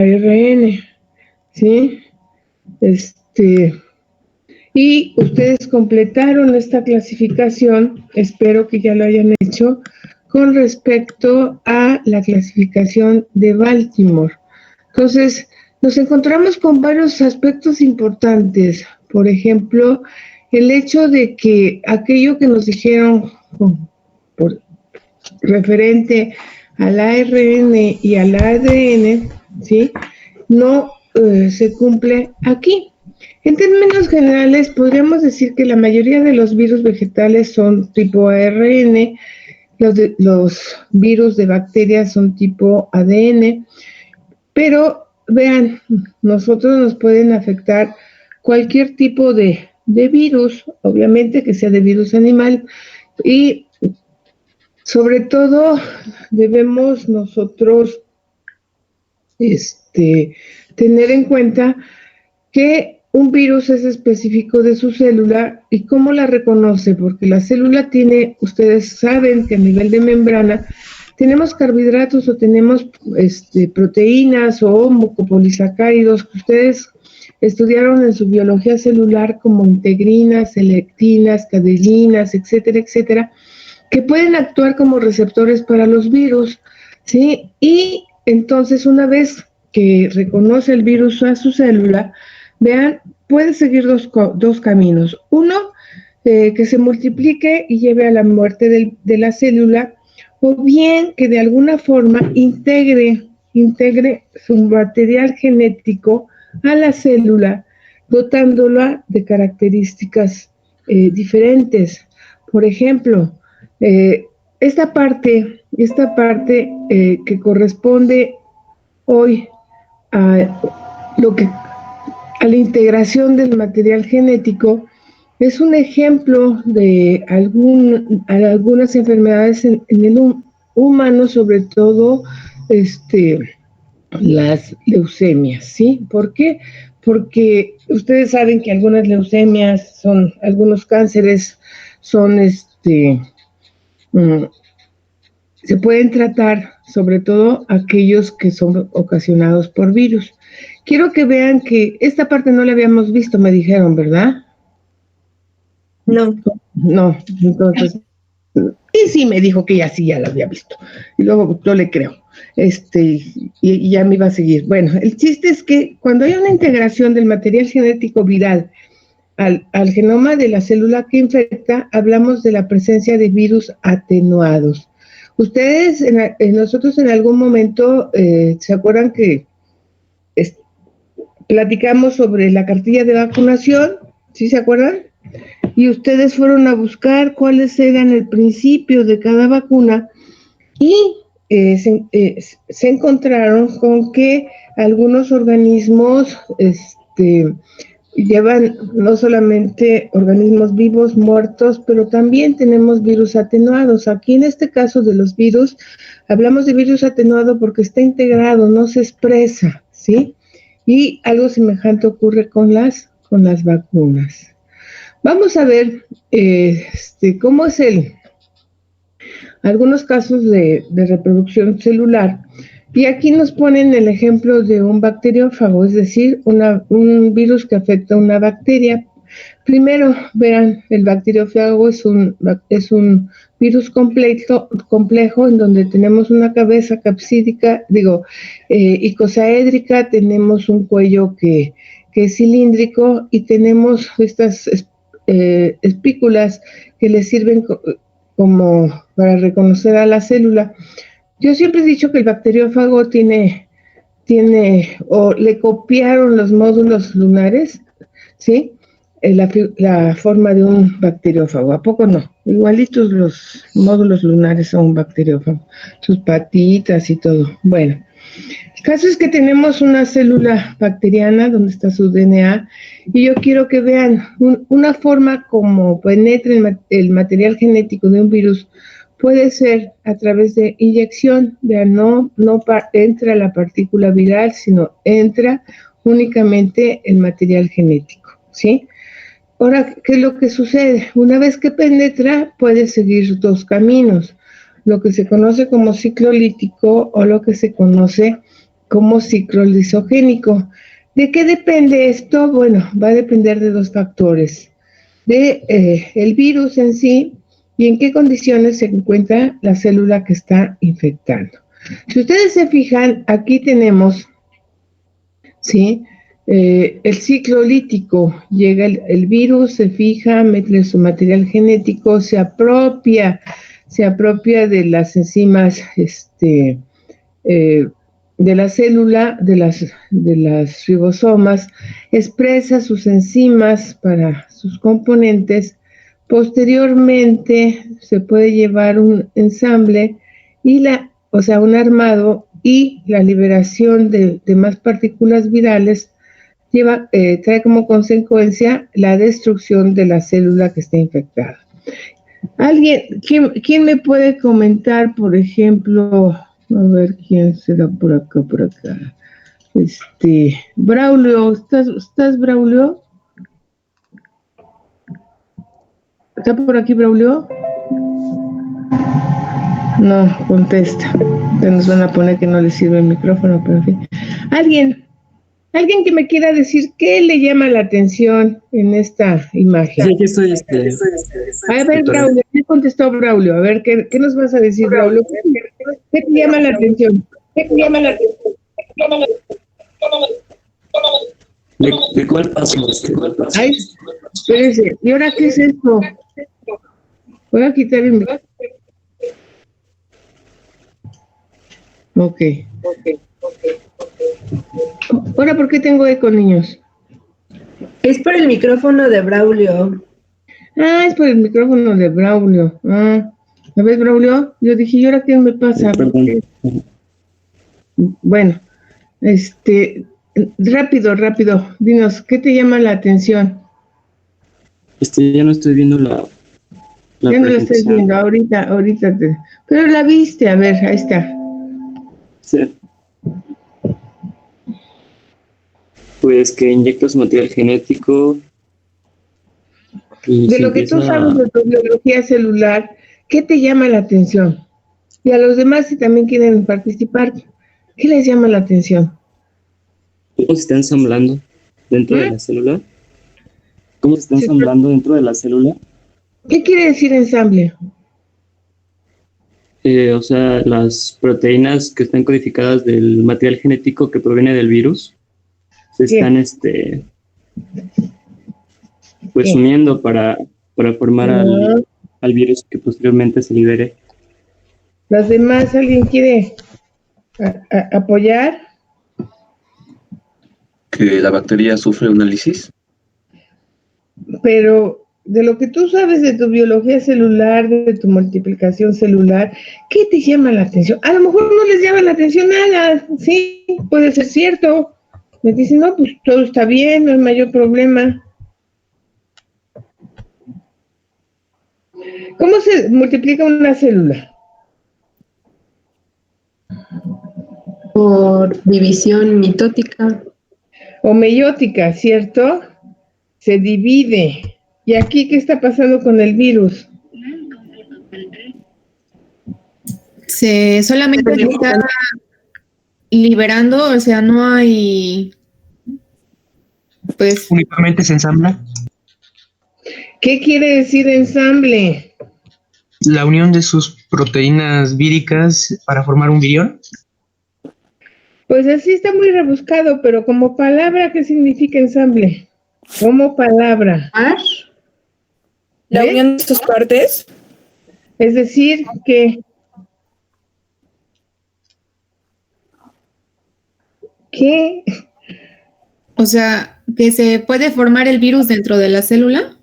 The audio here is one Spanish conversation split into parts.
ARN, ¿sí? Y ustedes completaron esta clasificación, espero que ya lo hayan hecho, con respecto a la clasificación de Baltimore. Entonces, nos encontramos con varios aspectos importantes. Por ejemplo, el hecho de que aquello que nos dijeron por referente al ARN y al ADN, ¿sí? No se cumple aquí. En términos generales, podríamos decir que la mayoría de los virus vegetales son tipo ARN, los virus de bacterias son tipo ADN, pero vean, nosotros nos pueden afectar cualquier tipo de virus, obviamente que sea de virus animal, y sobre todo debemos nosotros tener en cuenta que un virus es específico de su célula y cómo la reconoce, porque la célula tiene, ustedes saben que a nivel de membrana tenemos carbohidratos o tenemos proteínas o mucopolisacáridos que ustedes estudiaron en su biología celular como integrinas, selectinas, cadeninas, etcétera, etcétera, que pueden actuar como receptores para los virus, ¿sí? Y entonces una vez que reconoce el virus a su célula, vean, puede seguir dos caminos. Uno, que se multiplique y lleve a la muerte de la célula, o bien que de alguna forma integre su material genético a la célula, dotándola de características diferentes. Por ejemplo, esta parte que corresponde hoy a la integración del material genético es un ejemplo de algunas enfermedades en el humano, sobre todo las leucemias, ¿sí? ¿Por qué? Porque ustedes saben que algunas leucemias algunos cánceres son se pueden tratar, sobre todo aquellos que son ocasionados por virus. Quiero que vean que esta parte no la habíamos visto, me dijeron, ¿verdad? No. No, entonces, y sí me dijo que ya la había visto. Y luego yo le creo. Y ya me iba a seguir. Bueno, el chiste es que cuando hay una integración del material genético viral al genoma de la célula que infecta, hablamos de la presencia de virus atenuados. Ustedes, nosotros en algún momento, ¿se acuerdan que platicamos sobre la cartilla de vacunación? ¿Sí se acuerdan? Y ustedes fueron a buscar cuáles eran el principio de cada vacuna y se encontraron con que algunos organismos llevan no solamente organismos vivos, muertos, pero también tenemos virus atenuados. Aquí en este caso de los virus, hablamos de virus atenuado porque está integrado, no se expresa, ¿sí? Y algo semejante ocurre con las vacunas. Vamos a ver cómo es algunos casos de reproducción celular. Y aquí nos ponen el ejemplo de un bacteriófago, es decir, un virus que afecta a una bacteria. Primero, vean, el bacteriófago es un virus complejo en donde tenemos una cabeza capsídica, icosaédrica, tenemos un cuello que es cilíndrico y tenemos estas espículas que le sirven como para reconocer a la célula. Yo siempre he dicho que el bacteriófago tiene o le copiaron los módulos lunares, ¿sí? La forma de un bacteriófago. ¿A poco no? Igualitos los módulos lunares a un bacteriófago. Sus patitas y todo. Bueno, el caso es que tenemos una célula bacteriana donde está su DNA y yo quiero que vean una forma como penetra el material genético de un virus. Puede ser a través de inyección, vean, no entra la partícula viral, sino entra únicamente el material genético, ¿sí? Ahora, ¿qué es lo que sucede? Una vez que penetra, puede seguir dos caminos, lo que se conoce como ciclo lítico o lo que se conoce como ciclolisogénico. ¿De qué depende esto? Bueno, va a depender de dos factores, de el virus en sí y en qué condiciones se encuentra la célula que está infectando. Si ustedes se fijan, aquí tenemos, ¿sí? El ciclo lítico, llega el virus, se fija, mete su material genético, se apropia de las enzimas, de la célula, de las ribosomas, expresa sus enzimas para sus componentes. Posteriormente se puede llevar un ensamble un armado, y la liberación de más partículas virales trae como consecuencia la destrucción de la célula que está infectada. ¿Quién me puede comentar, por ejemplo, a ver quién será por acá? Braulio, ¿estás Braulio? ¿Está por aquí Braulio? No, contesta. Ya nos van a poner que no le sirve el micrófono, pero en fin. Alguien que me quiera decir qué le llama la atención en esta imagen. Sí, aquí estoy. A ver, Braulio, ¿qué contestó Braulio? A ver, ¿qué nos vas a decir, Braulio? ¿Qué te llama la atención? ¿De cuál paso? Ay, espérese. ¿Y ahora qué es esto? Voy a quitar el micrófono. Ok. Ahora, ¿por qué tengo eco, niños? Es por el micrófono de Braulio. Ah, es por el micrófono de Braulio. Ah, ¿me ves, Braulio? Yo dije, ¿y ahora qué me pasa? Bueno, rápido, dinos, ¿qué te llama la atención? Ya no estoy viendo la ya no la estoy viendo, ahorita pero la viste, a ver, ahí está. Sí. Pues que inyecta su material genético. De lo que tú sabes de tu biología celular, ¿qué te llama la atención? Y a los demás, si también quieren participar, ¿qué les llama la atención? ¿Cómo se está ensamblando dentro de la célula? ¿Cómo se está ensamblando dentro de la célula? ¿Qué quiere decir ensamble? O sea, las proteínas que están codificadas del material genético que proviene del virus se están pues uniendo para formar al virus que posteriormente se libere. ¿Los demás alguien quiere apoyar? Que la bacteria sufre una lisis. Pero de lo que tú sabes de tu biología celular, de tu multiplicación celular, ¿qué te llama la atención? A lo mejor no les llama la atención nada, sí, puede ser cierto. Me dicen, no, pues todo está bien, no hay mayor problema. ¿Cómo se multiplica una célula? Por división mitótica. O meiótica, ¿cierto? Se divide. ¿Y aquí qué está pasando con el virus? Se solamente está liberando, o sea, no hay, pues... Únicamente se ensambla. ¿Qué quiere decir ensamble? La unión de sus proteínas víricas para formar un virión. Pues así está muy rebuscado, pero como palabra, ¿qué significa ensamble? Como palabra. ¿La unión de sus partes? Es decir, que... ¿Qué? O sea, que se puede formar el virus dentro de la célula.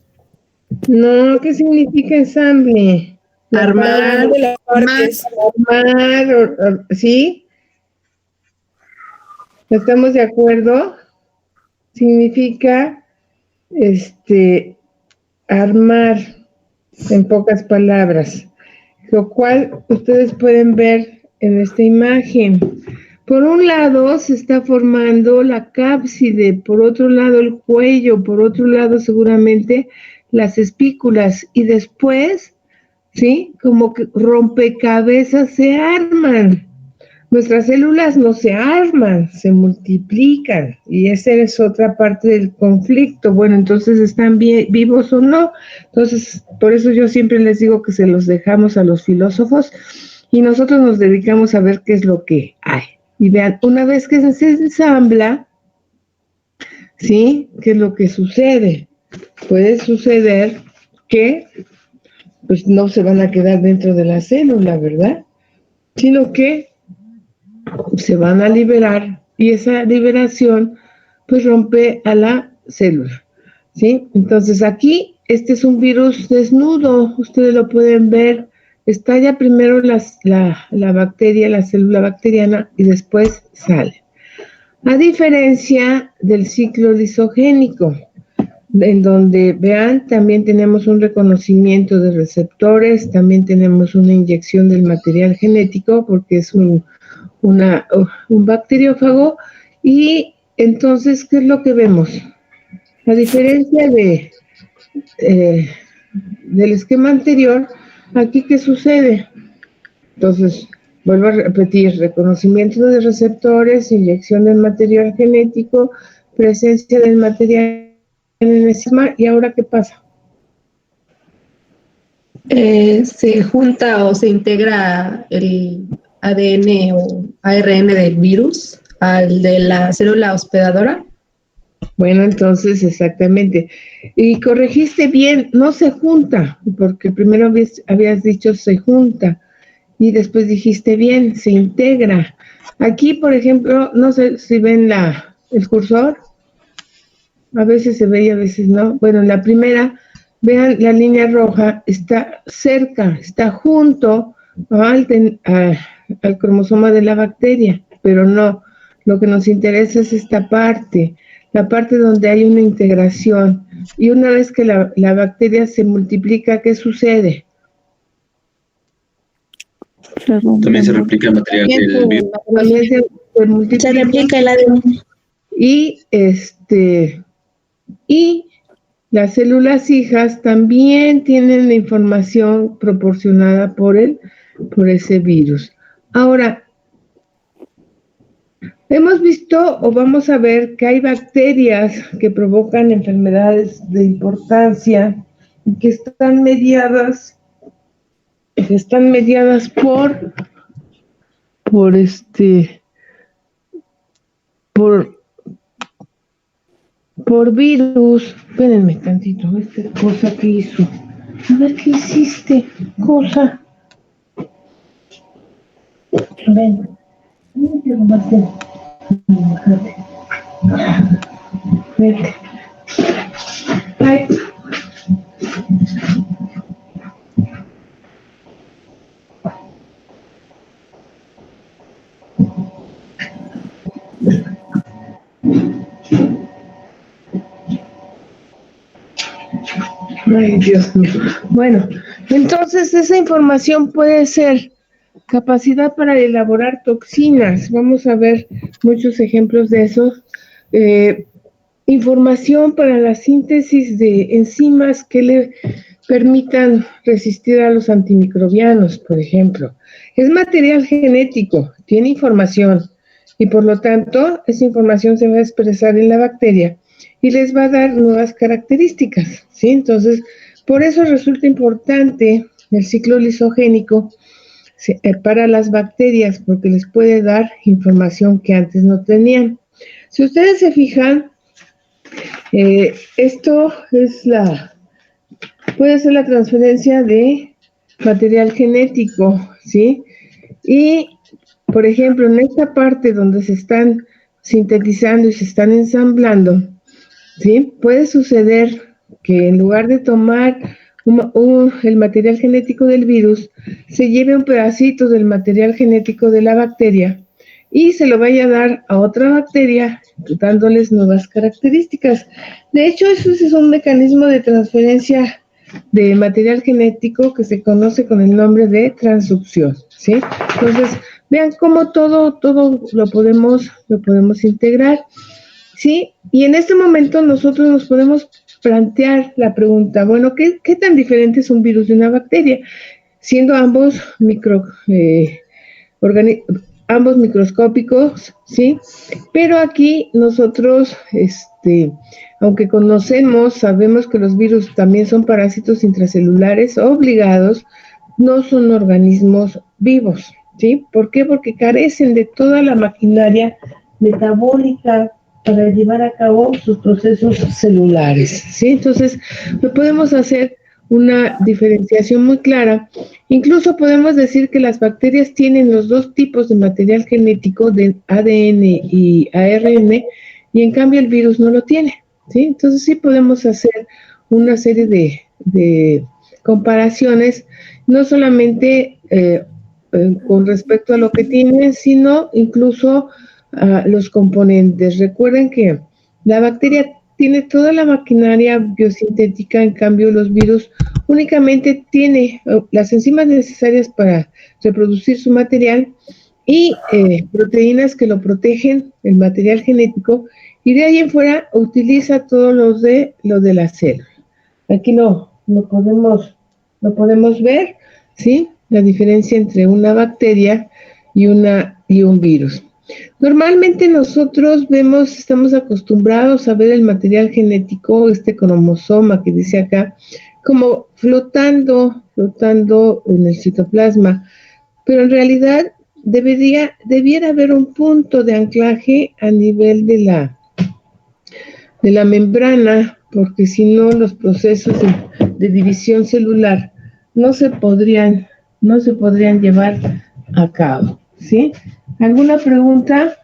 No, ¿qué significa ensamble? Armar de las partes. Armar, ¿sí? ¿Estamos de acuerdo? Significa, armar, en pocas palabras, lo cual ustedes pueden ver en esta imagen. Por un lado se está formando la cápside, por otro lado el cuello, por otro lado seguramente las espículas, y después, ¿sí? Como que rompecabezas se arman. Nuestras células no se arman, se multiplican y esa es otra parte del conflicto. Bueno, entonces ¿están vivos o no? Entonces, por eso yo siempre les digo que se los dejamos a los filósofos y nosotros nos dedicamos a ver qué es lo que hay. Y vean, una vez que se ensambla, ¿sí? ¿Qué es lo que sucede? Puede suceder que pues no se van a quedar dentro de la célula, ¿verdad? Sino que se van a liberar y esa liberación pues rompe a la célula, ¿sí? Entonces aquí este es un virus desnudo, ustedes lo pueden ver, estalla primero la bacteria, la célula bacteriana y después sale. A diferencia del ciclo lisogénico, en donde, vean, también tenemos un reconocimiento de receptores, también tenemos una inyección del material genético, porque es un bacteriófago, y entonces, ¿qué es lo que vemos? A diferencia del esquema anterior, aquí, ¿qué sucede? Entonces, vuelvo a repetir, reconocimiento de receptores, inyección del material genético, presencia del material en el enzima, ¿y ahora qué pasa? Se junta o se integra el ADN o ARN del virus al de la célula hospedadora. Bueno, entonces, exactamente. Y corregiste bien, no se junta, porque primero habías dicho se junta, y después dijiste bien, se integra. Aquí, por ejemplo, no sé si ven el cursor, a veces se ve y a veces no. Bueno, en la primera, vean la línea roja, está cerca, está junto al cromosoma de la bacteria, pero no, lo que nos interesa es esta parte, la parte donde hay una integración. Y una vez que la bacteria se multiplica, ¿qué sucede? También se replica el material del virus. También se multiplica. Se replica el ADN. Y las células hijas también tienen la información proporcionada por ese virus. Ahora, hemos visto o vamos a ver que hay bacterias que provocan enfermedades de importancia y que están mediadas por virus. Espérenme tantito, esta cosa que hizo. A ver qué hiciste, cosa. Ven. Vete. Ay. Ay, Dios mío. Bueno, entonces esa información puede ser capacidad para elaborar toxinas. Vamos a ver muchos ejemplos de eso. Información para la síntesis de enzimas que le permitan resistir a los antimicrobianos, por ejemplo. Es material genético, tiene información y por lo tanto esa información se va a expresar en la bacteria y les va a dar nuevas características, ¿sí? Entonces, por eso resulta importante el ciclo lisogénico para las bacterias, porque les puede dar información que antes no tenían. Si ustedes se fijan, esto es puede ser la transferencia de material genético, ¿sí? Y, por ejemplo, en esta parte donde se están sintetizando y se están ensamblando, ¿sí? Puede suceder que en lugar de tomar el material genético del virus, se lleve un pedacito del material genético de la bacteria y se lo vaya a dar a otra bacteria, dándoles nuevas características. De hecho, eso es un mecanismo de transferencia de material genético que se conoce con el nombre de transducción, ¿sí? Entonces, vean cómo todo lo podemos integrar, ¿sí? Y en este momento nosotros nos podemos plantear la pregunta, bueno, ¿qué tan diferente es un virus de una bacteria? Siendo ambos ambos microscópicos, ¿sí? Pero aquí nosotros, aunque sabemos que los virus también son parásitos intracelulares obligados, no son organismos vivos, ¿sí? ¿Por qué? Porque carecen de toda la maquinaria metabólica para llevar a cabo sus procesos celulares, ¿sí? Entonces, no podemos hacer una diferenciación muy clara. Incluso podemos decir que las bacterias tienen los dos tipos de material genético de ADN y ARN, y en cambio el virus no lo tiene, ¿sí? Entonces sí podemos hacer una serie de comparaciones, no solamente con respecto a lo que tiene, sino incluso a los componentes. Recuerden que la bacteria tiene toda la maquinaria biosintética, en cambio los virus únicamente tiene las enzimas necesarias para reproducir su material y proteínas que lo protegen, el material genético, y de ahí en fuera utiliza todo lo de la célula. Aquí lo podemos ver, ¿sí? La diferencia entre una bacteria y un virus. Normalmente nosotros estamos acostumbrados a ver el material genético, cromosoma que dice acá, como flotando en el citoplasma, pero en realidad debiera haber un punto de anclaje a nivel de la membrana, porque si no los procesos de división celular no se podrían llevar a cabo, ¿sí? ¿Alguna pregunta?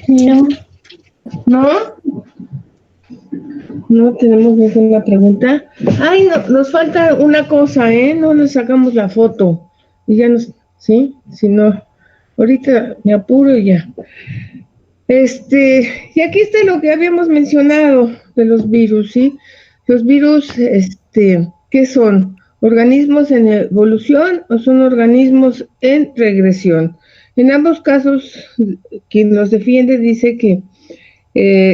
No. ¿No? No tenemos ninguna pregunta. Ay, no, nos falta una cosa, no nos sacamos la foto. Y ya ¿sí? Si no, ahorita me apuro y ya. Y aquí está lo que habíamos mencionado de los virus, ¿sí? Los virus, ¿qué son? ¿Organismos en evolución o son organismos en regresión? En ambos casos, quien los defiende dice que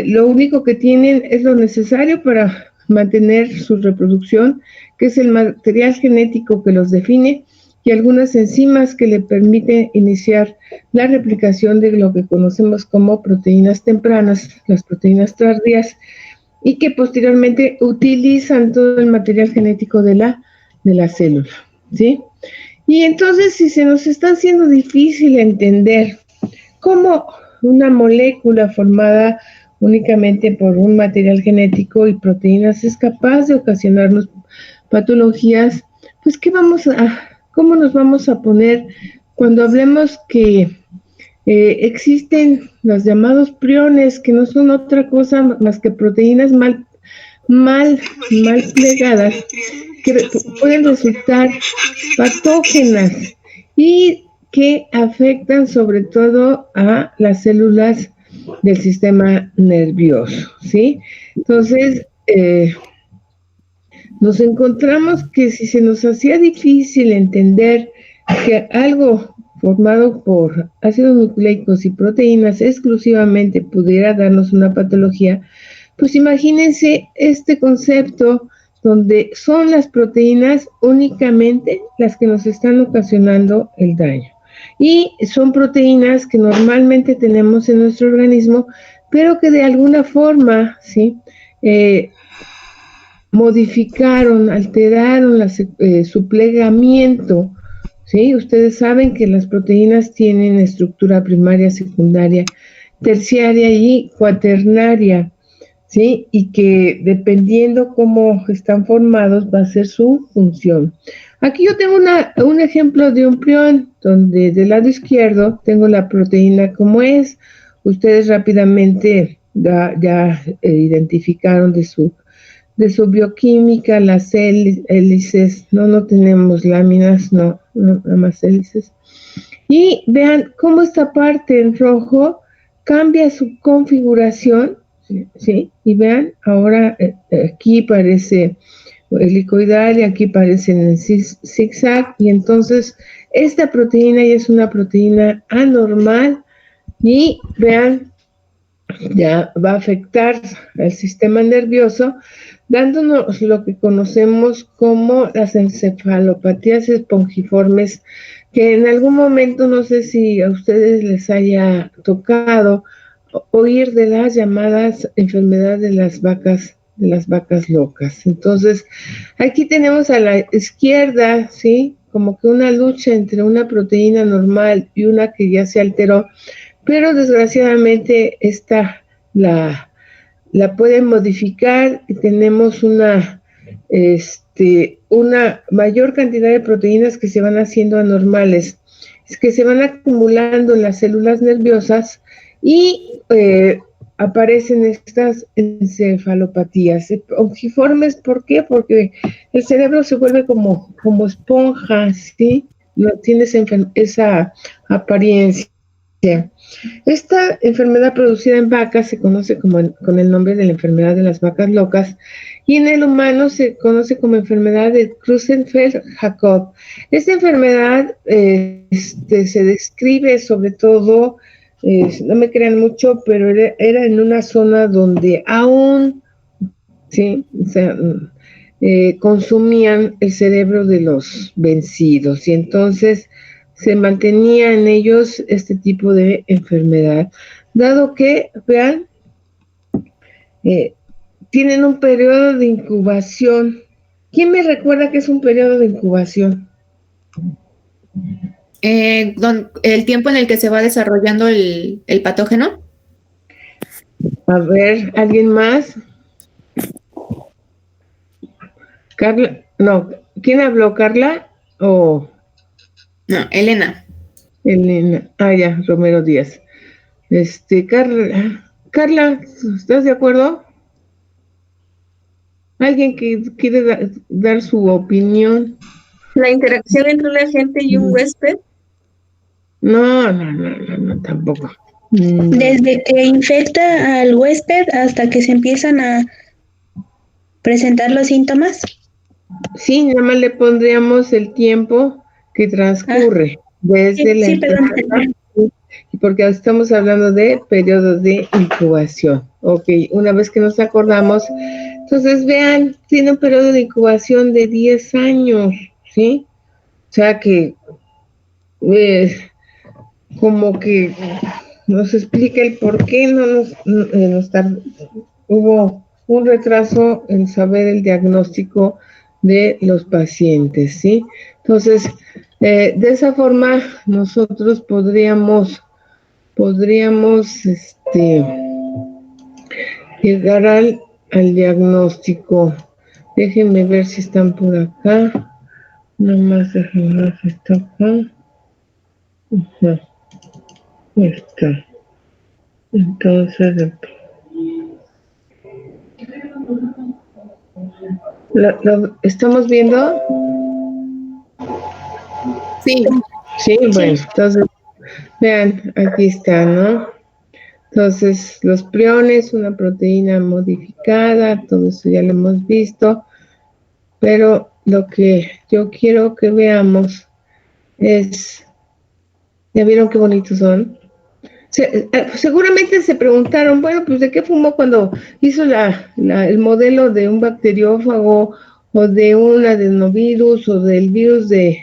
lo único que tienen es lo necesario para mantener su reproducción, que es el material genético que los define, y algunas enzimas que le permiten iniciar la replicación de lo que conocemos como proteínas tempranas, las proteínas tardías, y que posteriormente utilizan todo el material genético de la célula, ¿sí? Y entonces, si se nos está haciendo difícil entender cómo una molécula formada únicamente por un material genético y proteínas es capaz de ocasionarnos patologías, pues ¿cómo nos vamos a poner cuando hablemos que existen los llamados priones, que no son otra cosa más que proteínas mal plegadas, que pueden resultar patógenas y que afectan sobre todo a las células del sistema nervioso, ¿sí? Entonces, nos encontramos que si se nos hacía difícil entender que algo formado por ácidos nucleicos y proteínas exclusivamente pudiera darnos una patología, pues imagínense este concepto donde son las proteínas únicamente las que nos están ocasionando el daño. Y son proteínas que normalmente tenemos en nuestro organismo, pero que de alguna forma, ¿sí? Modificaron, alteraron su plegamiento, ¿sí? Ustedes saben que las proteínas tienen estructura primaria, secundaria, terciaria y cuaternaria, ¿sí? Y que dependiendo cómo están formados va a ser su función. Aquí yo tengo un ejemplo de un prión, donde del lado izquierdo tengo la proteína como es. Ustedes rápidamente ya identificaron de su bioquímica, las hélices, no tenemos láminas, no, nada más hélices. Y vean cómo esta parte en rojo cambia su configuración, ¿sí? Y vean, ahora aquí parece helicoidal y aquí parece en el zigzag, y entonces esta proteína ya es una proteína anormal, y vean ya va a afectar al sistema nervioso, dándonos lo que conocemos como las encefalopatías espongiformes, que en algún momento, no sé si a ustedes les haya tocado oír de las llamadas enfermedades de las vacas locas. Entonces, aquí tenemos a la izquierda, ¿sí? Como que una lucha entre una proteína normal y una que ya se alteró, pero desgraciadamente esta la pueden modificar y tenemos una mayor cantidad de proteínas que se van haciendo anormales, es que se van acumulando en las células nerviosas y aparecen estas encefalopatías espongiformes. ¿Por qué? Porque el cerebro se vuelve como esponja, ¿sí? No tiene esa apariencia. Esta enfermedad producida en vacas se conoce con el nombre de la enfermedad de las vacas locas, y en el humano se conoce como enfermedad de Creutzfeldt-Jakob. Esta enfermedad se describe sobre todo, no me crean mucho, pero era en una zona donde aún, sí, o sea, consumían el cerebro de los vencidos, y entonces se mantenía en ellos este tipo de enfermedad, dado que, vean, tienen un periodo de incubación. ¿Quién me recuerda qué es un periodo de incubación? El tiempo en el que se va desarrollando el patógeno. A ver, ¿alguien más? Carla, no, ¿quién habló, Carla o No, Elena. Elena? Ya, Romero Díaz. Carla, ¿estás de acuerdo? ¿Alguien que quiere dar su opinión? La interacción entre un agente y un huésped. No, tampoco. Desde que infecta al huésped hasta que se empiezan a presentar los síntomas. Sí, nada más le pondríamos el tiempo que transcurre desde la enfermedad, porque estamos hablando de periodos de incubación. Ok, una vez que nos acordamos, entonces vean, tiene un periodo de incubación de 10 años, ¿sí? O sea que como que nos explica el por qué hubo un retraso en saber el diagnóstico de los pacientes, ¿sí? Entonces, de esa forma nosotros podríamos llegar al diagnóstico. Déjenme ver si están por acá. Nomás déjenme ver si está acá. Ajá. Está. Entonces, ¿lo estamos viendo? Sí. Sí, bueno, entonces, vean, aquí está, ¿no? Entonces, los priones, una proteína modificada, todo eso ya lo hemos visto, pero lo que yo quiero que veamos es, ¿ya vieron qué bonitos son? Seguramente se preguntaron, bueno, pues ¿de qué fumó cuando hizo el modelo de un bacteriófago o de un adenovirus o del virus del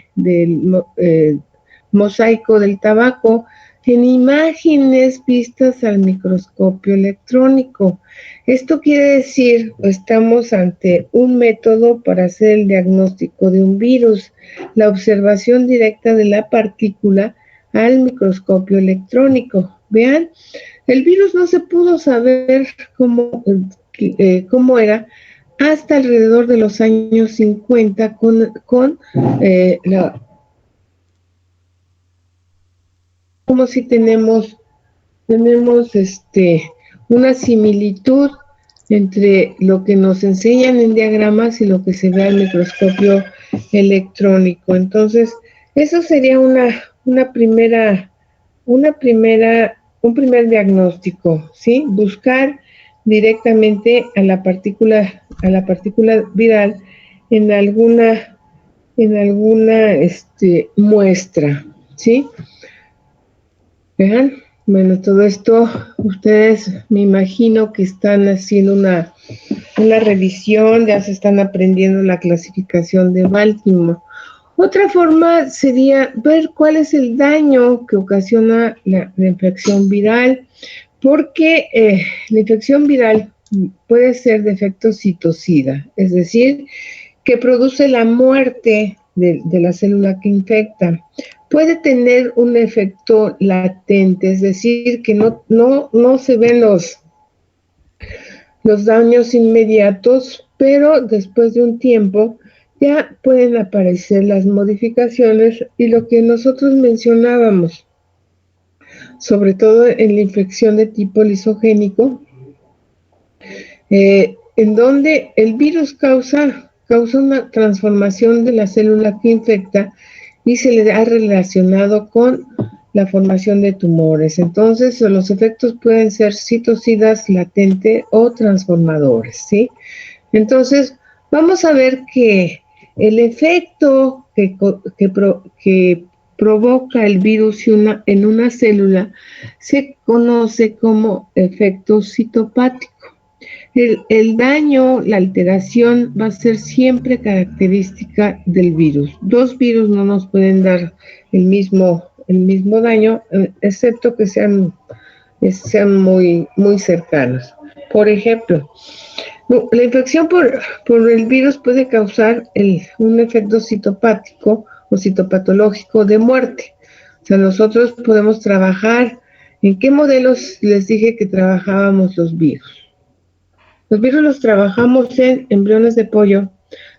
mosaico del tabaco? En imágenes vistas al microscopio electrónico. Esto quiere decir, estamos ante un método para hacer el diagnóstico de un virus, la observación directa de la partícula al microscopio electrónico. Vean, el virus no se pudo saber cómo era hasta alrededor de los años 50 como si tenemos una similitud entre lo que nos enseñan en diagramas y lo que se ve al microscopio electrónico. Entonces, eso sería un primer diagnóstico, ¿sí? Buscar directamente a la partícula viral en alguna muestra, ¿sí? ¿Vean? Bueno, todo esto, ustedes me imagino que están haciendo una revisión, ya se están aprendiendo la clasificación de Baltimore. Otra forma sería ver cuál es el daño que ocasiona la infección viral, porque la infección viral puede ser de efecto citocida, es decir, que produce la muerte de la célula que infecta. Puede tener un efecto latente, es decir, que no se ven los daños inmediatos, pero después de un tiempo ya pueden aparecer las modificaciones y lo que nosotros mencionábamos, sobre todo en la infección de tipo lisogénico, en donde el virus causa una transformación de la célula que infecta y se le ha relacionado con la formación de tumores. Entonces, los efectos pueden ser citocidas, latente o transformadores, ¿sí? Entonces, vamos a ver que el efecto que provoca el virus en una célula se conoce como efecto citopático. El daño, la alteración va a ser siempre característica del virus. Dos virus no nos pueden dar el mismo daño, excepto que sean muy, muy cercanos. Por ejemplo, la infección por el virus puede causar un efecto citopático o citopatológico de muerte. O sea, nosotros podemos trabajar. ¿En qué modelos les dije que trabajábamos los virus? Los virus los trabajamos en embriones de pollo,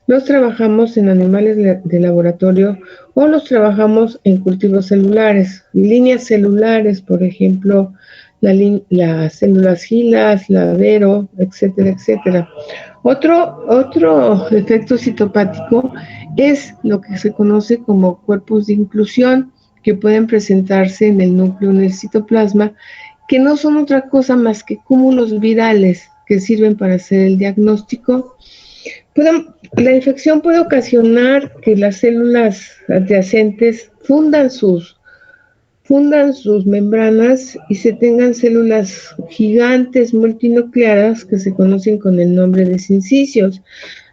los trabajamos en animales de laboratorio o los trabajamos en cultivos celulares, líneas celulares, por ejemplo, las células gilas, lavero, etcétera, etcétera. Otro efecto citopático es lo que se conoce como cuerpos de inclusión, que pueden presentarse en el núcleo, en el citoplasma, que no son otra cosa más que cúmulos virales que sirven para hacer el diagnóstico. La infección puede ocasionar que las células adyacentes fundan sus membranas y se tengan células gigantes multinucleadas que se conocen con el nombre de sincicios.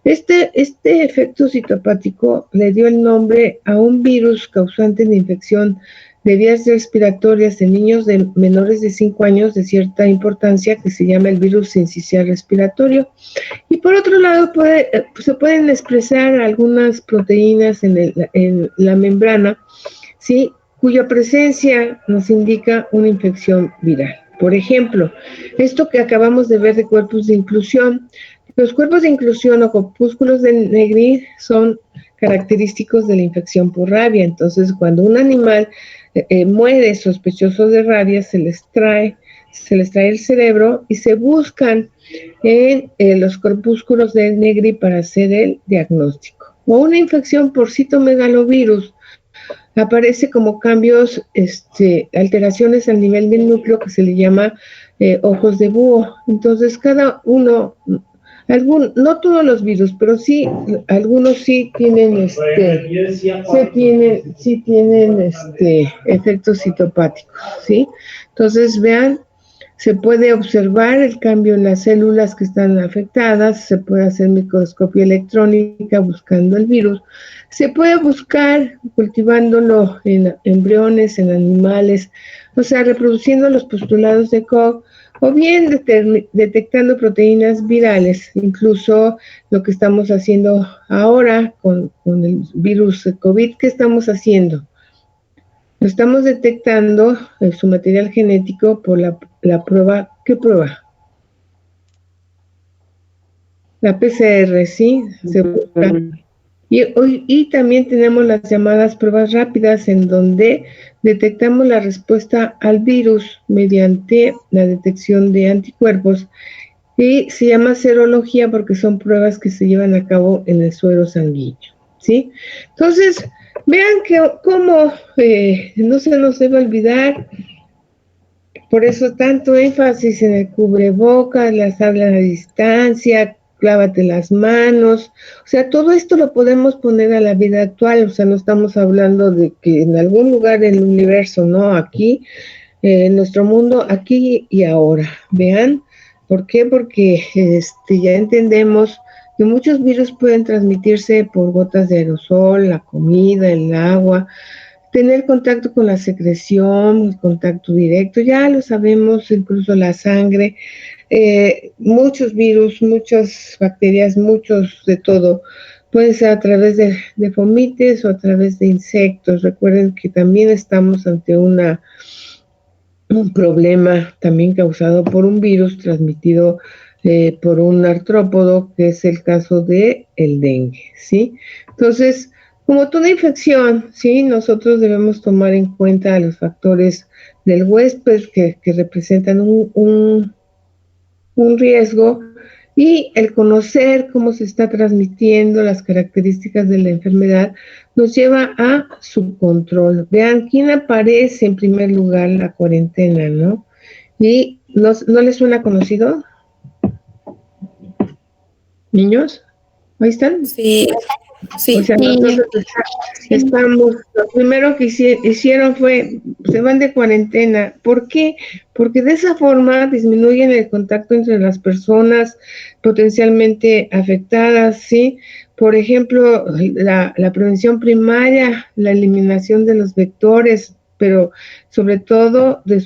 Este efecto citopático le dio el nombre a un virus causante de infección de vías respiratorias en niños de menores de 5 años de cierta importancia, que se llama el virus sincicial respiratorio. Y por otro lado, se pueden expresar algunas proteínas en la membrana, ¿sí?, cuya presencia nos indica una infección viral. Por ejemplo, esto que acabamos de ver de cuerpos de inclusión, los cuerpos de inclusión o corpúsculos de Negri son característicos de la infección por rabia. Entonces, cuando un animal muere sospechoso de rabia, se les trae el cerebro y se buscan en los corpúsculos de Negri para hacer el diagnóstico. O una infección por citomegalovirus aparece como cambios, alteraciones al nivel del núcleo que se le llama ojos de búho. Entonces, cada uno, no todos los virus, pero sí, algunos sí tienen efectos citopáticos, ¿sí? Entonces, vean, se puede observar el cambio en las células que están afectadas, se puede hacer microscopía electrónica buscando el virus, se puede buscar cultivándolo en embriones, en animales, o sea, reproduciendo los postulados de Koch, o bien detectando proteínas virales, incluso lo que estamos haciendo ahora con el virus COVID. ¿Qué estamos haciendo? Lo estamos detectando en su material genético por la prueba. ¿Qué prueba? La PCR, ¿sí? Se busca. Y también tenemos las llamadas pruebas rápidas, en donde detectamos la respuesta al virus mediante la detección de anticuerpos, y se llama serología porque son pruebas que se llevan a cabo en el suero sanguíneo, ¿sí? Entonces, vean cómo no se nos debe olvidar, por eso tanto énfasis en el cubrebocas, las hablas a distancia, lávate las manos, o sea, todo esto lo podemos poner a la vida actual, o sea, no estamos hablando de que en algún lugar del universo, no, aquí en nuestro mundo aquí y ahora. Vean, ¿por qué? Porque ya entendemos que muchos virus pueden transmitirse por gotas de aerosol, la comida, el agua, tener contacto con la secreción, contacto directo, ya lo sabemos, incluso la sangre, muchos virus, muchas bacterias, muchos de todo. Puede ser a través de fomites o a través de insectos. Recuerden que también estamos ante un problema también causado por un virus transmitido por un artrópodo, que es el caso de el dengue, ¿sí? Entonces, como toda infección, ¿sí? Nosotros debemos tomar en cuenta los factores del huésped que representan un riesgo, y el conocer cómo se está transmitiendo, las características de la enfermedad, nos lleva a su control. Vean, ¿quién aparece en primer lugar? La cuarentena, ¿no? ¿Y no les suena conocido? ¿Niños? ¿Ahí están? Sí, sí. O sea, nosotros estamos, lo primero que hicieron fue, se van de cuarentena. ¿Por qué? Porque de esa forma disminuyen el contacto entre las personas potencialmente afectadas, ¿sí? Por ejemplo, la prevención primaria, la eliminación de los vectores, pero sobre todo de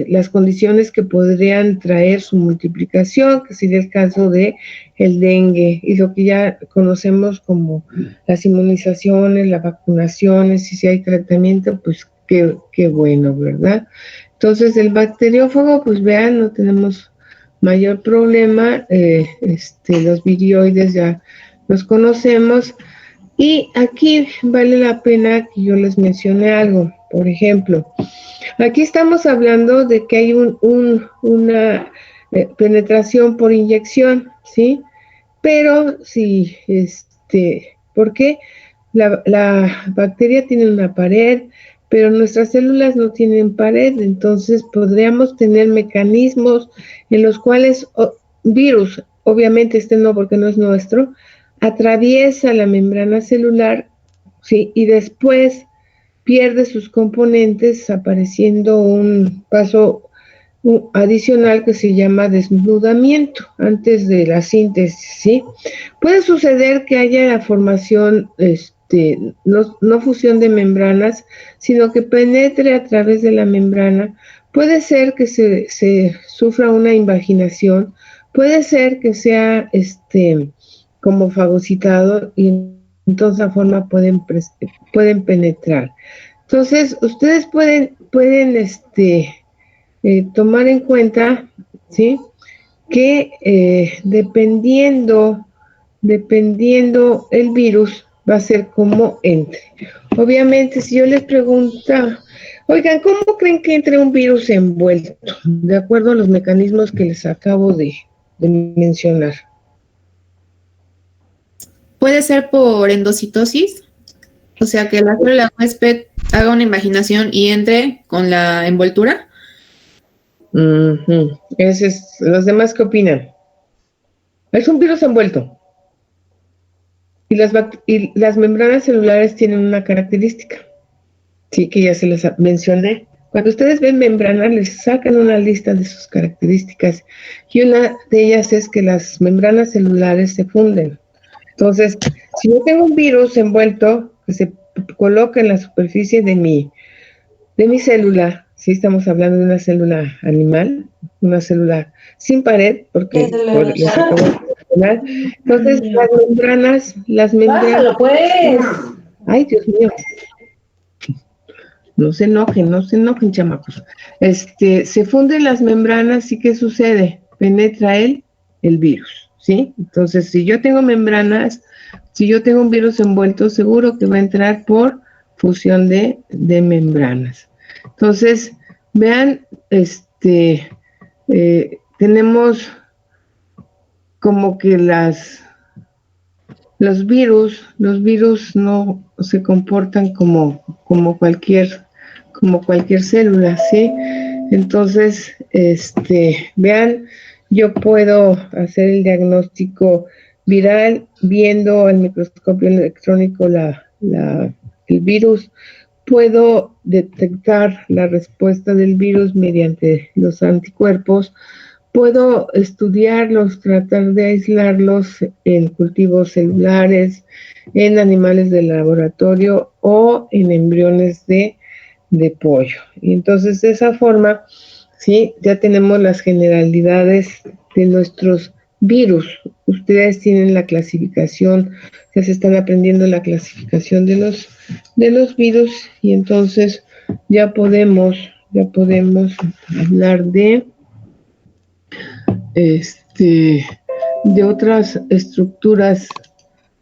las condiciones que podrían traer su multiplicación, que sería el caso de el dengue, y lo que ya conocemos como las inmunizaciones, las vacunaciones, y si hay tratamiento, pues qué bueno, ¿verdad? Entonces, el bacteriófago, pues vean, no tenemos mayor problema, los virioides ya los conocemos, y aquí vale la pena que yo les mencione algo. Por ejemplo, aquí estamos hablando de que hay una penetración por inyección, ¿sí? Pero sí, ¿por qué? La bacteria tiene una pared, pero nuestras células no tienen pared, entonces podríamos tener mecanismos en los cuales virus, obviamente no porque no es nuestro, atraviesa la membrana celular, ¿sí? Y después pierde sus componentes, apareciendo un paso adicional que se llama desnudamiento antes de la síntesis, ¿sí? Puede suceder que haya la formación, no fusión de membranas, sino que penetre a través de la membrana. Puede ser que se sufra una invaginación, puede ser que sea como fagocitado, y entonces de esa forma pueden penetrar. Entonces, ustedes pueden tomar en cuenta, ¿sí? Que dependiendo el virus, va a ser como entre. Obviamente, si yo les pregunto, oigan, ¿cómo creen que entre un virus envuelto? De acuerdo a los mecanismos que les acabo de mencionar. Puede ser por endocitosis, o sea, que la célula huésped haga una imaginación y entre con la envoltura. ¿Los demás qué opinan? Es un virus envuelto. Y las membranas celulares tienen una característica, sí, que ya se les mencioné. Cuando ustedes ven membranas, les sacan una lista de sus características, y una de ellas es que las membranas celulares se funden. Entonces, si yo tengo un virus envuelto que se coloca en la superficie de mi célula, si estamos hablando de una célula animal, una célula sin pared, porque les acabo de mencionar. Entonces, las membranas. Pues. Ay, Dios mío. No se enojen, chamacos. Se funden las membranas, ¿y qué sucede? Penetra el virus, ¿sí? Entonces, si yo tengo membranas, si yo tengo un virus envuelto, seguro que va a entrar por fusión de membranas. Entonces, vean, tenemos como que los virus no se comportan como cualquier célula, ¿sí? Entonces, vean, yo puedo hacer el diagnóstico viral viendo al microscopio electrónico el virus puedo detectar la respuesta del virus mediante los anticuerpos, puedo estudiarlos, tratar de aislarlos en cultivos celulares, en animales de laboratorio o en embriones de pollo. Y entonces de esa forma, sí, ya tenemos las generalidades de nuestros virus. Ustedes tienen la clasificación, ya se están aprendiendo la clasificación de los virus y entonces ya podemos hablar de de otras estructuras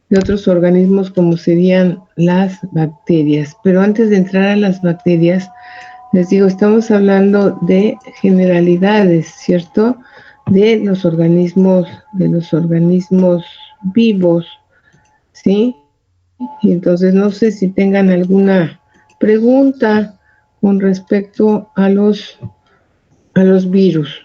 de otros organismos como serían las bacterias. Pero antes de entrar a las bacterias, les digo, estamos hablando de generalidades, ¿cierto? De los organismos vivos, ¿sí? Y entonces no sé si tengan alguna pregunta con respecto a los virus.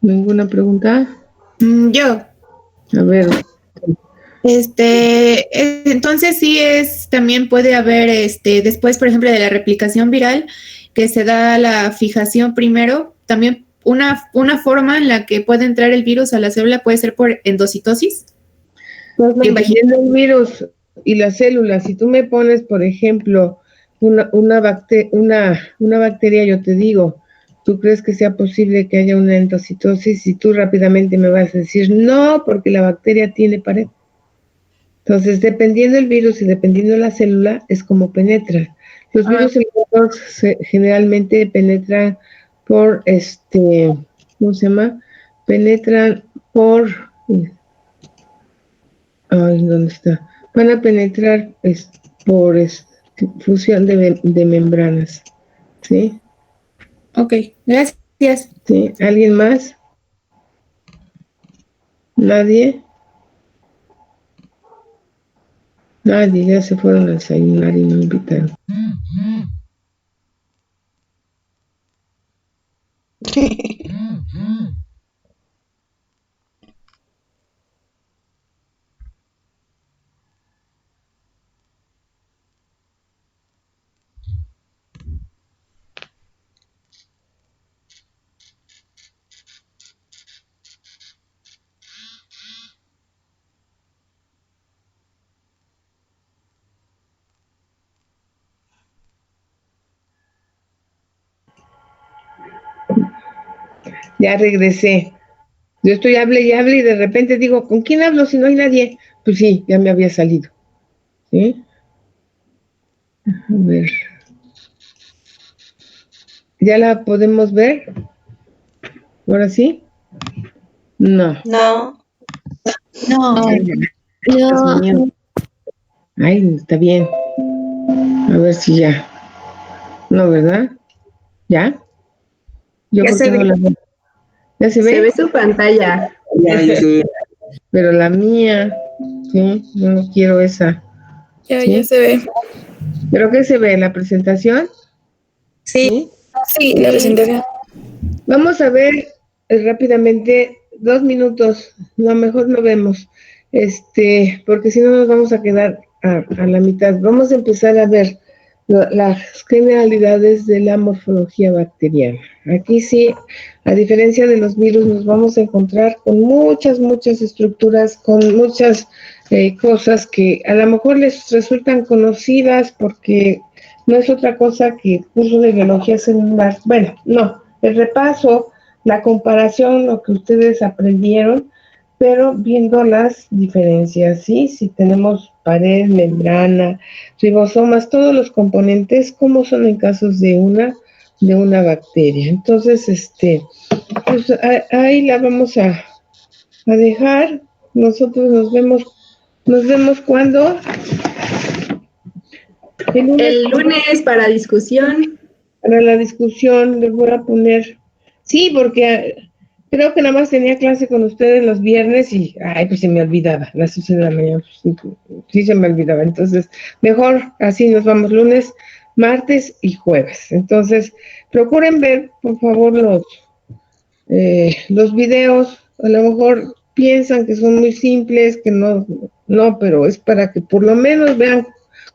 ¿Ninguna pregunta? Yo. A ver. Entonces sí también puede haber, después, por ejemplo, de la replicación viral, que se da la fijación primero, también una forma en la que puede entrar el virus a la célula puede ser por endocitosis. Dependiendo del virus y las células, si tú me pones, por ejemplo, una bacteria, yo te digo, ¿tú crees que sea posible que haya una endocitosis? Y tú rápidamente me vas a decir, no, porque la bacteria tiene pared. Entonces, dependiendo del virus y dependiendo de la célula, es como penetra. Los virus generalmente penetran por, ¿cómo se llama? Penetran por, ¿dónde está? Van a penetrar por fusión de membranas, ¿sí? Ok, gracias. ¿Sí? ¿Alguien más? ¿Nadie? Nadie, ya se fueron a desayunar y no invitaron. Ya regresé. Yo estoy hable y hable y de repente digo, ¿con quién hablo si no hay nadie? Pues sí, ya me había salido. ¿Sí? A ver. ¿Ya la podemos ver? ¿Ahora sí? No. No. Ay, está bien. A ver si ya. No, ¿verdad? ¿Ya? Yo Ya porque se no ve. la veo. ¿Ya se ve? Se ve su pantalla. Pero la mía, sí, yo no quiero esa. Ya se ve. ¿Pero qué se ve? ¿La presentación? Sí, la presentación. Vamos a ver rápidamente 2 minutos, no, mejor no vemos, porque si no nos vamos a quedar a la mitad. Vamos a empezar a ver las generalidades de la morfología bacteriana. Aquí sí, a diferencia de los virus, nos vamos a encontrar con muchas estructuras, con muchas cosas que a lo mejor les resultan conocidas porque no es otra cosa que curso de biología celular. Bueno, no, el repaso, la comparación, lo que ustedes aprendieron, pero viendo las diferencias, ¿sí? Si tenemos pared, membrana, ribosomas, todos los componentes, ¿cómo son en casos de una bacteria? Entonces, pues ahí la vamos a dejar. Nosotros nos vemos cuando El lunes para discusión. Para la discusión les voy a poner, sí, porque creo que nada más tenía clase con ustedes los viernes y, pues se me olvidaba, las 6 de la mañana, sí se me olvidaba, entonces mejor así nos vamos lunes, martes y jueves. Entonces, procuren ver, por favor, los videos, a lo mejor piensan que son muy simples, que no no, pero es para que por lo menos vean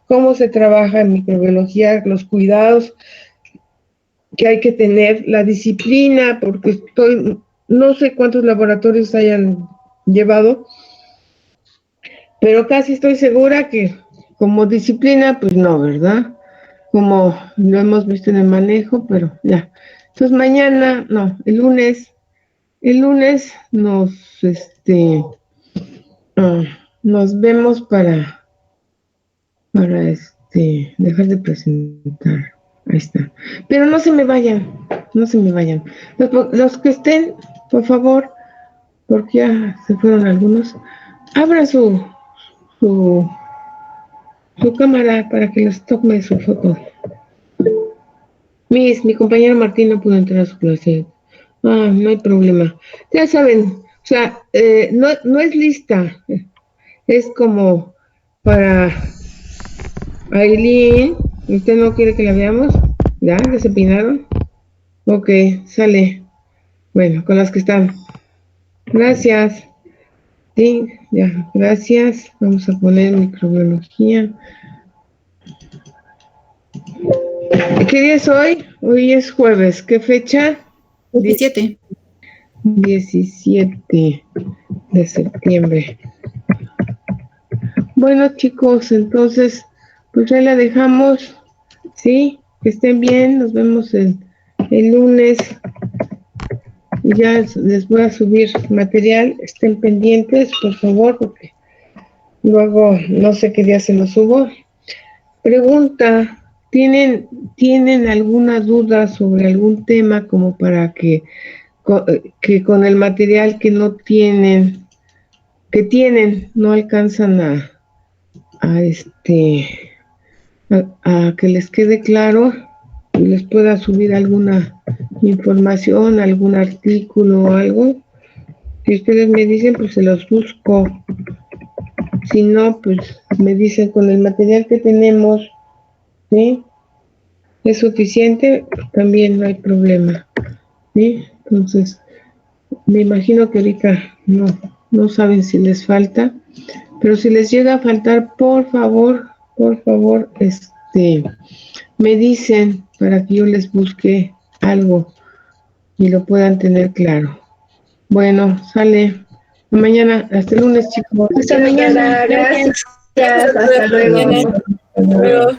cómo se trabaja en microbiología, los cuidados que hay que tener, la disciplina, porque no sé cuántos laboratorios hayan llevado, pero casi estoy segura que como disciplina, pues no, ¿verdad? Como lo hemos visto en el manejo, pero ya. Entonces mañana, no, el lunes nos vemos para dejar de presentar. Ahí está. Pero no se me vayan. Los que estén, por favor, porque ya se fueron algunos, abran su cámara para que les tome su foto. Mi compañero Martín no pudo entrar a su clase. No hay problema. Ya saben, o sea, no es lista. Es como para Aileen. ¿Usted no quiere que la veamos? ¿Ya se peinaron? Ok, sale. Bueno, con las que están. Gracias. Sí, ya, gracias. Vamos a poner microbiología. ¿Qué día es hoy? Hoy es jueves. ¿Qué fecha? 17. 17 de septiembre. Bueno, chicos, entonces, pues ya la dejamos. Sí, que estén bien. Nos vemos el lunes. Ya les voy a subir material. Estén pendientes, por favor, porque luego no sé qué día se los subo. Pregunta. ¿Tienen alguna duda sobre algún tema como para que con el material que tienen, no alcanzan a que les quede claro y les pueda subir alguna información, algún artículo o algo? Si ustedes me dicen, pues se los busco. Si no, pues me dicen con el material que tenemos, ¿sí? ¿Es suficiente? También no hay problema, ¿sí? Entonces, me imagino que ahorita no saben si les falta, pero si les llega a faltar, por favor, me dicen para que yo les busque algo y lo puedan tener claro. Bueno, sale. Mañana, hasta el lunes, chicos. Hasta mañana. Gracias. Hasta luego. Hasta luego.